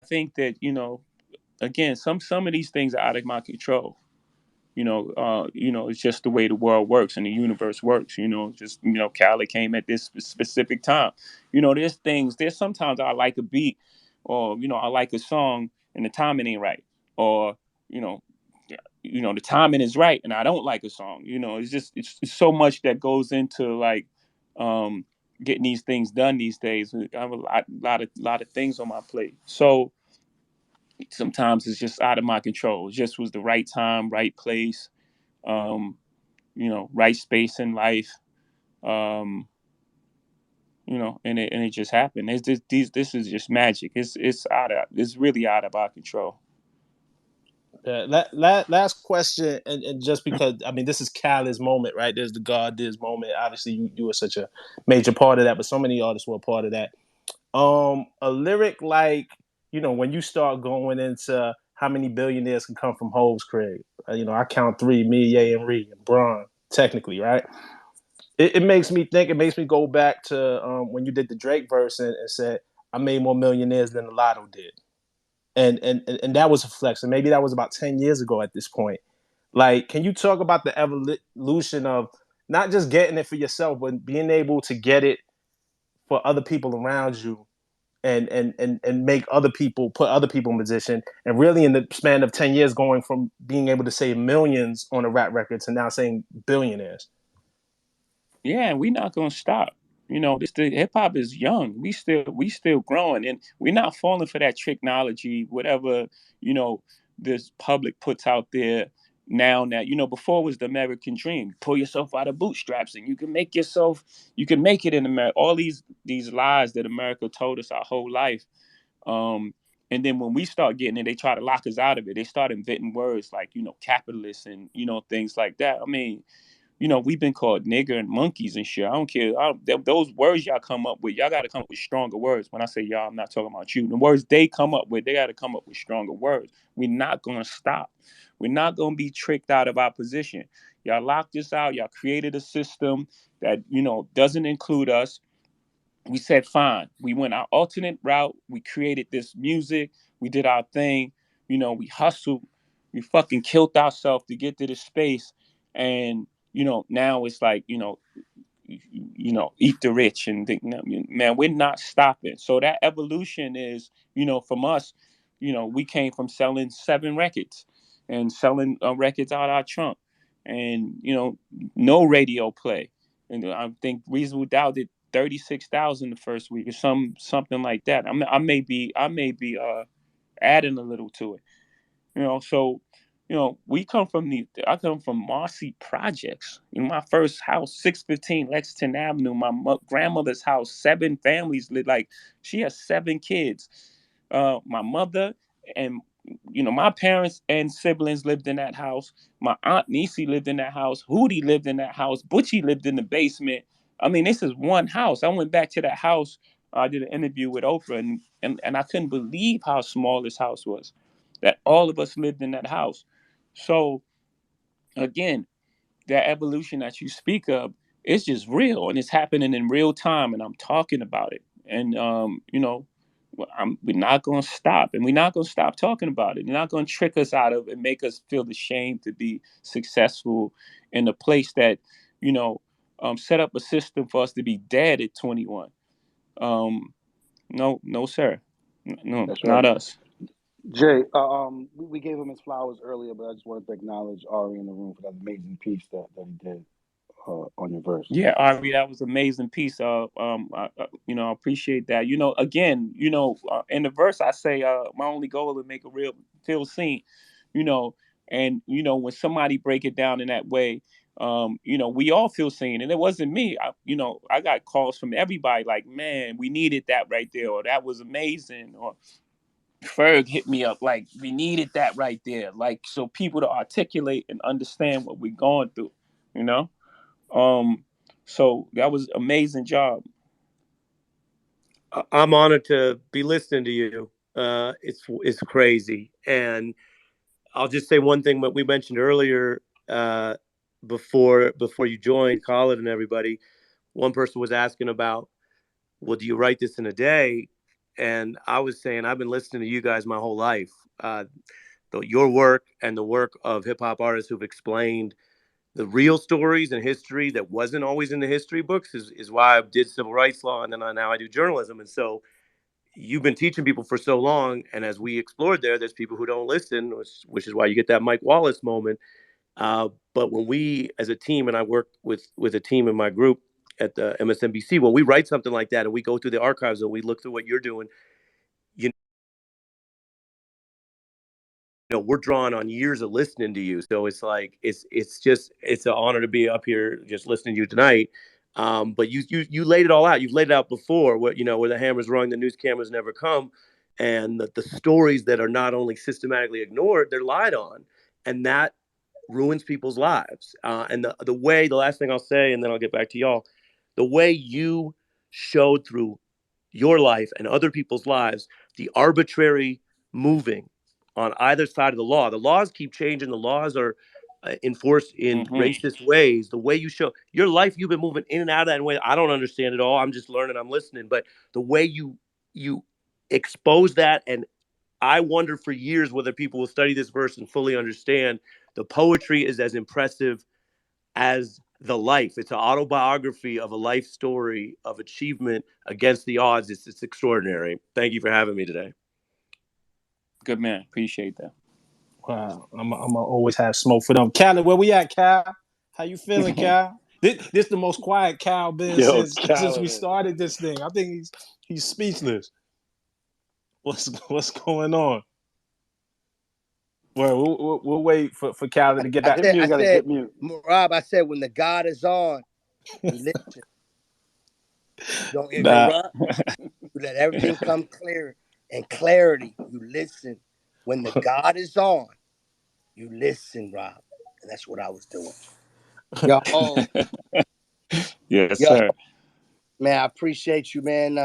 think that, again, some of these things are out of my control. It's just the way the world works and the universe works. Just Khaled came at this specific time. There's sometimes I like a beat, or I like a song and the timing ain't right, or you know, the timing is right and I don't like a song. It's so much that goes into like um, getting these things done these days. I have a lot of things on my plate, so sometimes it's just out of my control. It just was the right time, right place, um, right space in life, um, and it just happened. This is just magic. It's really out of our control. Last question, and just because I mean this is Khaled's moment, right? There's the God Diz moment. Obviously, you were such a major part of that, but so many artists were a part of that. A lyric like when you start going into how many billionaires can come from Hove's crib. I count three: me, Ye, and Ree, and Bron. Technically, right? It makes me think. It makes me go back to when you did the Drake verse and said, "I made more millionaires than the Lotto did," and that was a flex. And maybe that was about 10 years ago at this point. Like, can you talk about the evolution of not just getting it for yourself, but being able to get it for other people around you, and make other people put other people in position, and really in the span of 10 years, going from being able to say millions on a rap record to now saying billionaires. Yeah, we're not gonna stop. This the hip hop is young. We still growing, and we're not falling for that technology, whatever you know this public puts out there now. That before was the American dream. Pull yourself out of bootstraps, and you can make it in America. All these lies that America told us our whole life. Um, and then when we start getting it, they try to lock us out of it. They start inventing words like capitalists and things like that. I mean, we've been called nigger and monkeys and shit. I don't care. Those words y'all come up with, y'all got to come up with stronger words. When I say y'all, I'm not talking about you. The words they come up with, they got to come up with stronger words. We're not going to stop. We're not going to be tricked out of our position. Y'all locked us out. Y'all created a system that, doesn't include us. We said, fine. We went our alternate route. We created this music. We did our thing. We hustled. We fucking killed ourselves to get to this space. And, now it's like, eat the rich and think, man, we're not stopping. So that evolution is, from us, we came from selling 7 records and selling records out our trunk, and no radio play. And I think Reasonable Doubt did 36,000 the first week or something like that. I may be adding a little to it. So we come from I come from Marcy Projects. My first house, 615 Lexington Avenue. My grandmother's house, 7 families lived. Like, she has 7 kids. My mother and my parents and siblings lived in that house. My aunt Nisi lived in that house. Hootie lived in that house. Butchie lived in the basement. I mean, this is one house. I went back to that house. I did an interview with Oprah, and I couldn't believe how small this house was, that all of us lived in that house. So again, that evolution that you speak of, it's just real and it's happening in real time, and I'm talking about it. And we're not going to stop, and we're not going to stop talking about it. You're not going to trick us out of and make us feel ashamed to be successful in a place that set up a system for us to be dead at 21. No, no, sir. No, That's right. not us. Jay, we gave him his flowers earlier, but I just wanted to acknowledge Ari in the room for that amazing piece that he did on your verse. Yeah, Ari, that was an amazing piece. I appreciate that. Again, in the verse I say, my only goal is to make a real feel seen. You know, and when somebody break it down in that way, we all feel seen. And it wasn't me. I got calls from everybody like, man, we needed that right there, or that was amazing, or Ferg hit me up like, we needed that right there, like, so people to articulate and understand what we're going through. You know. Um, so that was amazing job. I'm honored to be listening to you. It's crazy, and I'll just say one thing. What we mentioned earlier, before you joined, Colin and everybody, one person was asking about, well, do you write this in a day? And I was saying, I've been listening to you guys my whole life. Your work and the work of hip hop artists who've explained the real stories and history that wasn't always in the history books is why I did civil rights law, and then now I do journalism. And so you've been teaching people for so long, and as we explored there's people who don't listen, which is why you get that Mike Wallace moment. But when we, as a team, and I work with a team in my group at the MSNBC, when we write something like that and we go through the archives and we look through what you're doing, you we're drawing on years of listening to you. So it's like it's an honor to be up here just listening to you tonight. But you laid it all out. You've laid it out before. What where the hammer's rung, the news cameras never come, and the stories that are not only systematically ignored, they're lied on, and that ruins people's lives. And the last thing I'll say, and then I'll get back to y'all, the way you showed through your life and other people's lives, the arbitrary moving on either side of the law. The laws keep changing. The laws are enforced in racist ways. The way you show your life, you've been moving in and out of that way. I don't understand it all. I'm just learning. I'm listening. But the way you expose that, and I wonder for years whether people will study this verse and fully understand the poetry is as impressive as the life. It's an autobiography of a life story of achievement against the odds. It's extraordinary. Thank you for having me today. Good man. Appreciate that. Wow, I'm gonna always have smoke for them. Khaled, where we at, Cal? How you feeling, Cal? This the most quiet Cal been Yo, since we Khaled. started this thing. I think he's speechless. What's going on? Well, we'll wait for Khaled to get back. Hit mute. I Got to said, hit mute. Rob, I said, when the God is on, you listen. You don't Nah, interrupt. You let everything come clear and clarity. You listen. When the God is on, you listen, Rob. And that's what I was doing. Yo, Yes, yo, sir. man, I appreciate you, man.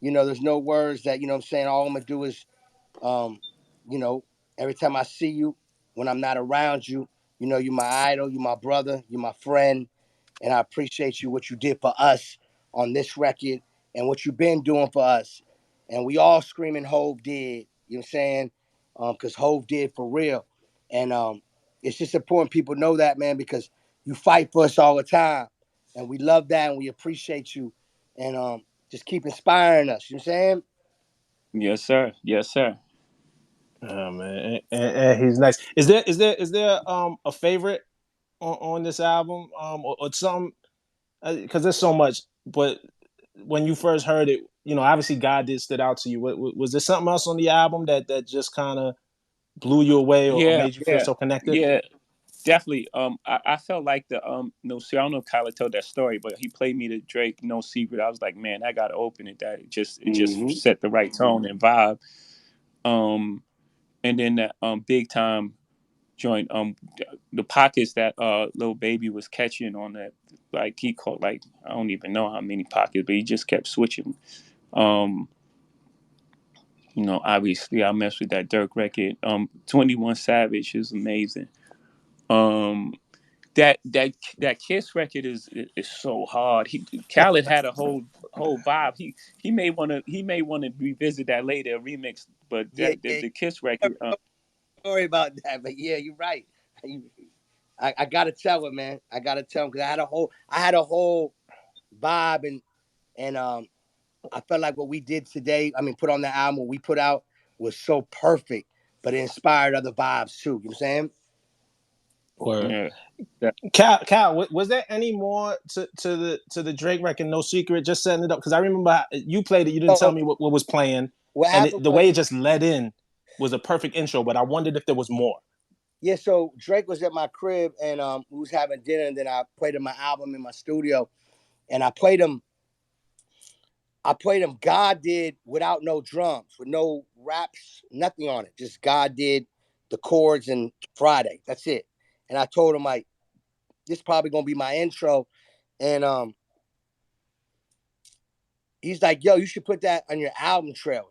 There's no words that, I'm saying, all I'm gonna do is Um, you know, every time I see you, when I'm not around you, you're my idol, you're my brother, you're my friend, and I appreciate you what you did for us on this record and what you've been doing for us. And we all screaming Hove did, you know what I'm saying? Because Hove did for real. And it's just important people know that, man, because you fight for us all the time. And we love that and we appreciate you. And just keep inspiring us, you know what I'm saying? Yes, sir. Yes, sir. oh man, and he's nice. Is there a favorite on this album or some because there's so much, but when you first heard it, obviously God did stood out to you. Was there something else on the album that just kind of blew you away or Yeah, made you feel so connected? yeah, definitely. I felt like the see, I don't know if Kyler told that story, but he played me the Drake No Secret. I was like, man, I gotta open it. That it just Mm-hmm. set the right tone and vibe. Um, and then that big time joint, the pockets that little baby was catching on that, like he caught like I don't even know how many pockets, but he just kept switching. Um, obviously I messed with that Dirk record. 21 Savage is amazing. Um, that Kiss record is so hard. Khaled had a whole vibe. He may want to revisit that later remix, but Yeah, that the, yeah. the Kiss record. Sorry about that, but yeah, you're right. I gotta tell him, man. I gotta tell him because I had a whole vibe and I felt like what we did today. I mean, put on the album, what we put out was so perfect, but it inspired other vibes too. You know what I'm saying? Or Yeah, that, Cal, was there any more to the Drake record? No Secret, just setting it up because I remember you played it. You didn't tell So me what was playing, what and happened the was, way it just led in was a perfect intro. But I wondered if there was more. yeah. So Drake was at my crib and we was having dinner, and then I played him my album in my studio, and I played him God did without no drums, with no raps, nothing on it. Just God did the chords and Friday. That's it. And I told him like this is probably gonna be my intro. And he's like, yo, you should put that on your album trailer.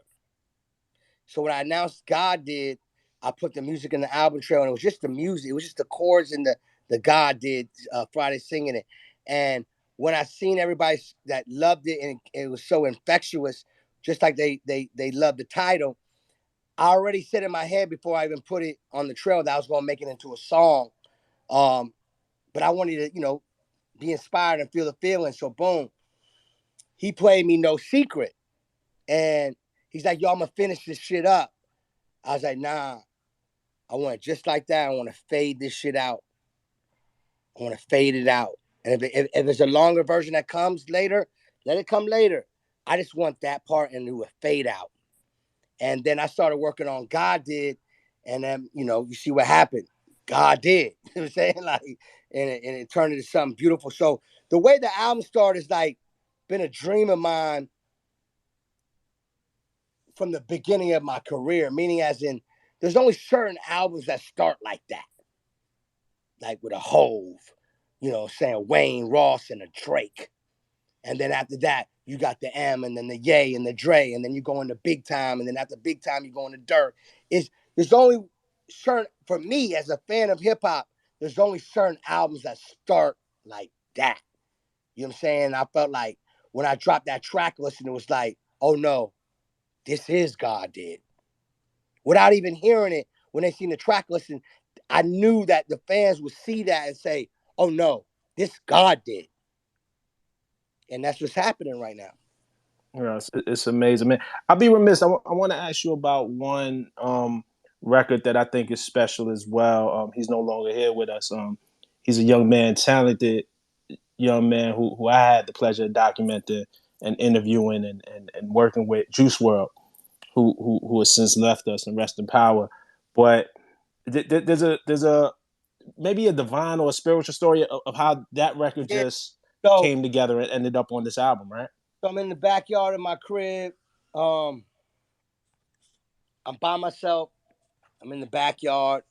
So when I announced God did, I put the music in the album trailer, and it was just the music. It was just the chords and the God did Friday singing it. And when I seen everybody that loved it and it was so infectious just like they love the title. I already said in my head before I even put it on the trail that I was going to make it into a song. Um, but I wanted to, be inspired and feel the feeling. So boom, he played me No Secret. And he's like, yo, I'm gonna finish this shit up. I was like, nah, I want it just like that. I want to fade this shit out. I want to fade it out. And if there's a longer version that comes later, let it come later. I just want that part and do a fade out. And then I started working on God Did. And then, you see what happened. God did. You know what I'm saying? Like, and it turned into something beautiful. So the way the album started is like been a dream of mine from the beginning of my career, meaning as in there's only certain albums that start like that. Like with a Hove, saying Wayne Ross and a Drake. And then after that, you got the M and then the Ye and the Dre, and then you go into Big Time, and then after Big Time, you go into Dirt. There's only certain, for me as a fan of hip hop, there's only certain albums that start like that. You know what I'm saying? I felt like when I dropped that track list, and it was like, oh no, this is God Did. Without even hearing it, when they seen the track listen, I knew that the fans would see that and say, oh no, this God did. And that's what's happening right now. Yeah, it's amazing, man. I'll be remiss. I want to ask you about one record that I think is special as well. He's no longer here with us. He's a young man, talented young man who I had the pleasure of documenting and interviewing and working with, Juice World, who has since left us and rest in power. But there's a maybe a divine or a spiritual story of how that record Yeah. just So, came together and ended up on this album, right? so I'm in the backyard of my crib. Um, I'm by myself. I'm in the backyard,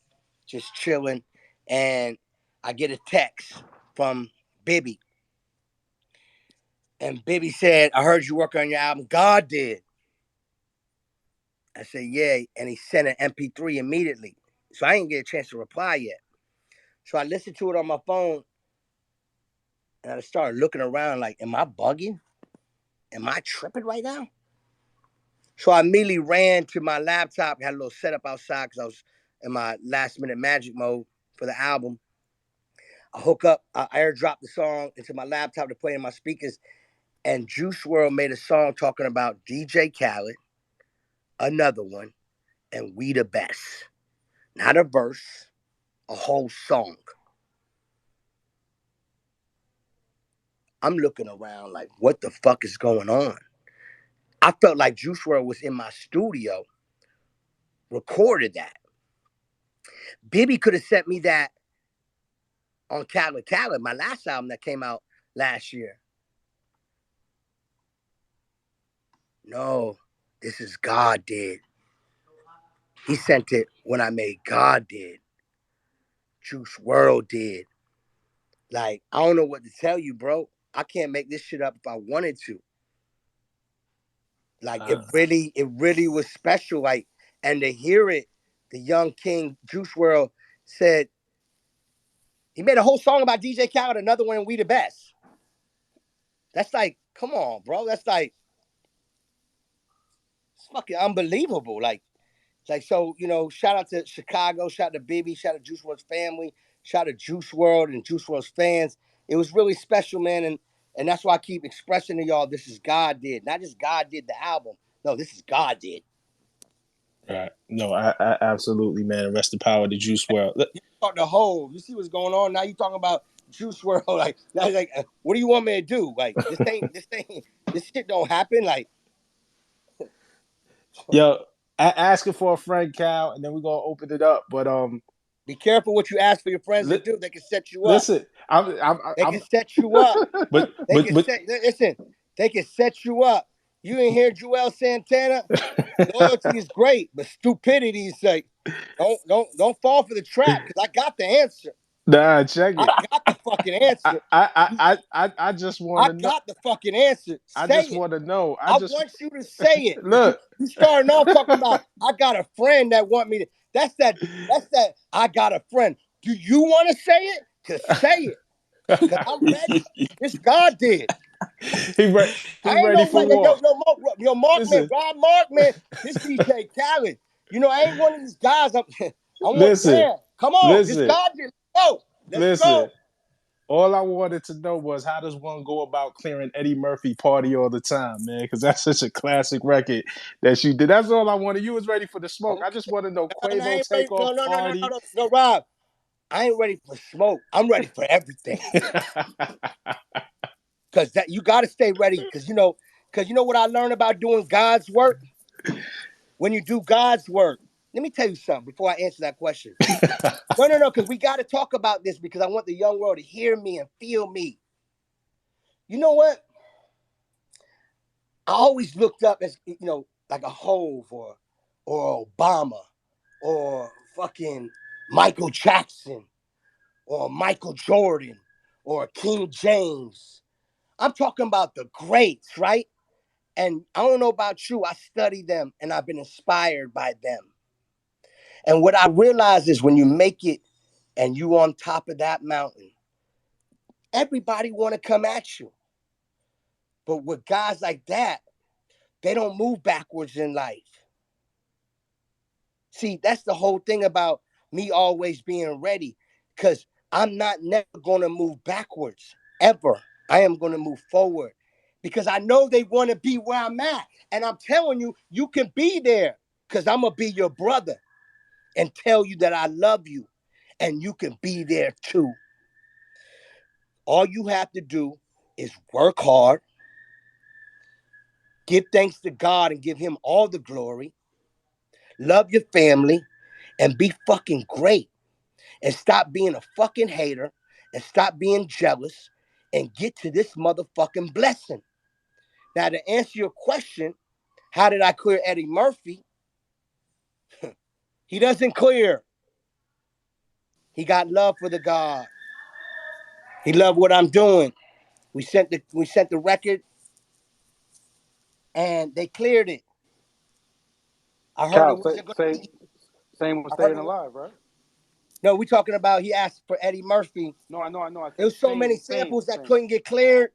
just chilling. And I get a text from Bibby. And Bibby said, I heard you work on your album. God did. I said, yeah. And he sent an MP3 immediately. So I didn't get a chance to reply yet. So I listened to it on my phone and I started looking around like, am I bugging? Am I tripping right now? So I immediately ran to my laptop, had a little setup outside because I was in my last minute magic mode for the album. I hook up, I airdrop the song into my laptop to play in my speakers, and Juice World made a song talking about DJ Khaled, another one, and We the Best. Not a verse, a whole song. I'm looking around like, what the fuck is going on? I felt like Juice World was in my studio, recorded that. Bibby could have sent me that on Khaled, my last album that came out last year. No, this is God Did. He sent it when I made God Did. Juice World did. Like, I don't know what to tell you, bro. I can't make this shit up if I wanted to. Like, Uh, it really was special. Like, and to hear it, the young king Juice World said he made a whole song about DJ Khaled, another one, We the Best. That's like, come on, bro. That's like, it's fucking unbelievable. Like, so, shout out to Chicago, shout out to Bibby, shout out to Juice WRLD's family, shout out to Juice WRLD and Juice WRLD's fans. It was really special, man. And that's why I keep expressing to y'all, this is God Did. Not just God Did the album. No, this is God Did. right. No, I absolutely, man. Rest in power to Juice World. You talk the whole, you see what's going on? Now you talking about Juice WRLD. Like, now like, what do you want me to do? Like, this shit don't happen. Like, Yo, asking for a friend, Cal, and then we're gonna open it up. But be careful what you ask for your friends to li- do. They can set you up. listen, They can set you up. but They but can but set listen, they can set you up. You ain't hear Joel Santana? Loyalty is great, but stupidity is like, don't fall for the trap because I got the answer. nah, check I it. got the fucking answer. I just want I to know. got the fucking answer. I Say just it. want to know. I I just want you to say it. Because you look. you starting off talking about I got a friend that want me to that's that I got a friend. Do you want to say it? Cause say it. Cause I'm ready. This God did. he re- he I ain't ready no for like yo, war. Mark, man, Listen, Rob Mark, man. This DJ Khaled. I ain't one of these guys. I want, listen, damn. Come on, this listen, God did. Let's go. Let's listen. go. All I wanted to know was how does one go about clearing Eddie Murphy Party All the Time, man? Because that's such a classic record that you did. That's all I wanted. You was ready for the smoke. I Okay. just want to know And I Quavo ain't ready. Takeoff No, no, no, no, no, Party. no, no, Rob. I ain't ready for smoke. I'm ready for everything. Cause that you got to stay ready. Cause you know what I learned about doing God's work. When you do God's work, let me tell you something before I answer that question. No, no, no. Because we got to talk about this because I want the young world to hear me and feel me. You know what? I always looked up as like a Hove or Obama or fucking Michael Jackson or Michael Jordan or King James. I'm talking about the greats, right? And I don't know about you, I study them and I've been inspired by them. And what I realize is when you make it and you on top of that mountain, everybody want to come at you. But with guys like that, they don't move backwards in life. See, that's the whole thing about me always being ready because I'm not never going to move backwards ever. I am going to move forward because I know they want to be where I'm at. And I'm telling you, you can be there because I'm going to be your brother and tell you that I love you and you can be there too. All you have to do is work hard, give thanks to God and give him all the glory, love your family, and be fucking great. And stop being a fucking hater and stop being jealous and get to this motherfucking blessing. Now, to answer your question, how did I clear Eddie Murphy? He doesn't clear. He got love for the God. He loved what I'm doing. We sent the record and they cleared it. I heard it Cal, wasn't gonna be. same with I heard staying it was, alive, right? no, we talking about he asked for Eddie Murphy. No, I know. I There said was so many same, samples that same. couldn't get cleared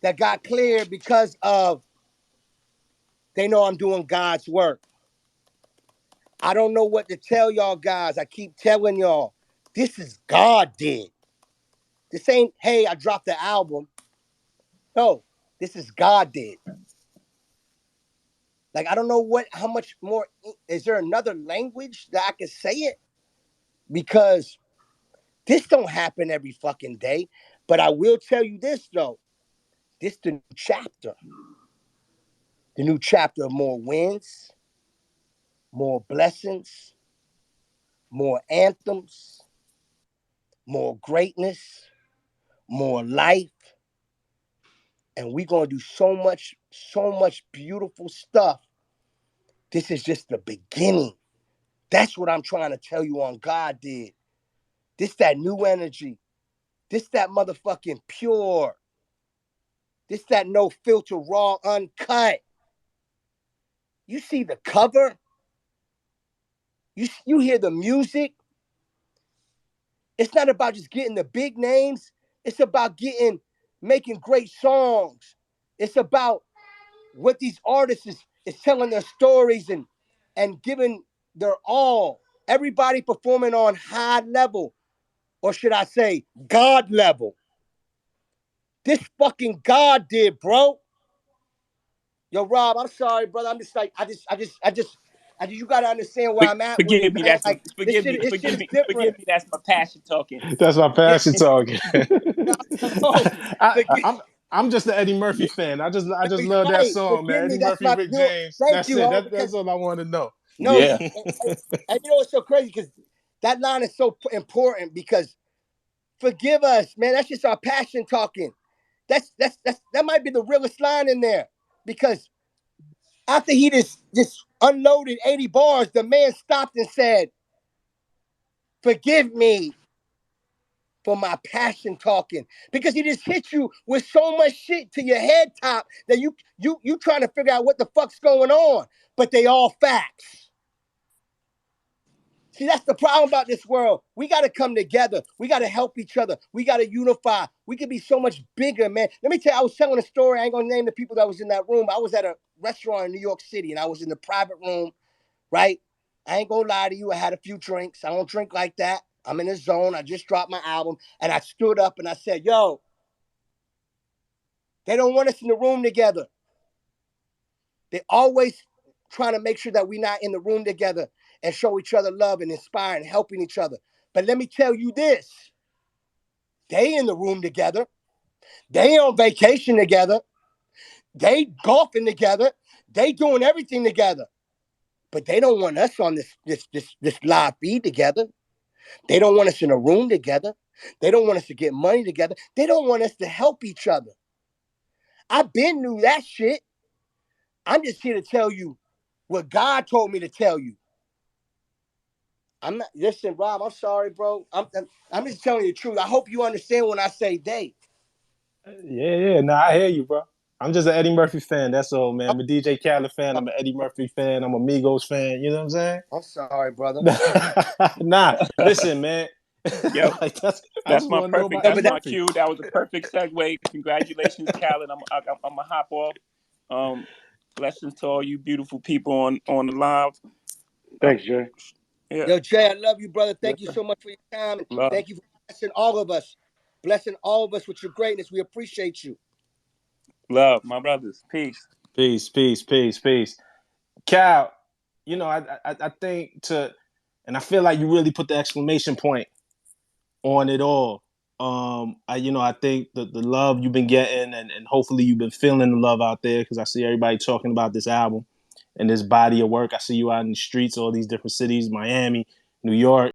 that got cleared because of they know I'm doing God's work. I don't know what to tell y'all guys. I keep telling y'all, this is God did. This ain't, hey, I dropped the album. No, this is God did. Like, I don't know how much more, is there another language that I can say it? Because this don't happen every fucking day. But I will tell you this, though. This the new chapter. The new chapter of more wins, more blessings, more anthems, more greatness, more life, and we're gonna do so much beautiful stuff. This is just the beginning. That's what I'm trying to tell you on God did. This that new energy. This that motherfucking pure. This that no filter, raw, uncut. You see the cover. You hear the music. It's not about just getting the big names. It's about making great songs. It's about what these artists is telling their stories and giving their all. Everybody performing on high level, or should I say God level. This fucking God did, bro. Yo, Rob, I'm sorry, brother. I'm just like, you gotta understand where I'm at with it, Forgive me. man. That's my Like forgive me. this shit Forgive is me. different. Forgive me. That's my passion talking. That's my Yeah, passion talking. no, I, forgive, I'm just an Eddie Murphy fan. I just love that right. song, man. Forgive me. Eddie That's Murphy, my Rick you. James. Thank That's you, it. ho. Because That's all I want to know. no, Yeah. and you know it's so crazy because that line is so important because forgive us, man. That's just our passion talking. That might be the realest line in there because after he just unloaded 80 bars, the man stopped and said, "Forgive me for my passion talking," because he just hit you with so much shit to your head top that you trying to figure out what the fuck's going on, but they all facts. See, that's the problem about this world. We got to come together. We got to help each other. We got to unify. We could be so much bigger, man. Let me tell you, I was telling a story. I ain't going to name the people that was in that room. I was at a restaurant in New York City, and I was in the private room, right? I ain't going to lie to you. I had a few drinks. I don't drink like that. I'm in the zone. I just dropped my album, and I stood up and I said, yo, they don't want us in the room together. They always trying to make sure that we're not in the room together and show each other love and inspire and helping each other. But let me tell you this. They in the room together. They on vacation together. They golfing together. They doing everything together. But they don't want us on this live feed together. They don't want us in a room together. They don't want us to get money together. They don't want us to help each other. I've been knew that shit. I'm just here to tell you what God told me to tell you. I'm not. Listen, Rob. I'm sorry, bro. I'm just telling you the truth. I hope you understand when I say they. Yeah. Nah, I hear you, bro. I'm just an Eddie Murphy fan. That's all, man. I'm, I'm a DJ Khaled fan. I'm an Eddie Murphy fan. I'm a Migos fan. You know what I'm saying? I'm sorry, brother. Nah, listen, man. Yo, Like I that's just my want to know perfect. about No, Eddie That's but that, my Murphy. cue. That was a perfect segue. Congratulations, Khaled. I'm gonna hop off. Um, Blessings to all you beautiful people on the live. Uh, Thanks, Jay. yeah, yo, Jay, I love you, brother. Yes, Thank you sir. so much for your time, and love, thank you for blessing all of us. Blessing all of us with your greatness. We appreciate you. love, my brothers. Peace. Peace. Cal, I think and I feel like you really put the exclamation point on it all. I think the love you've been getting, and hopefully you've been feeling the love out there, because I see everybody talking about this album and this body of work. I see you out in the streets, all these different cities, Miami, New York.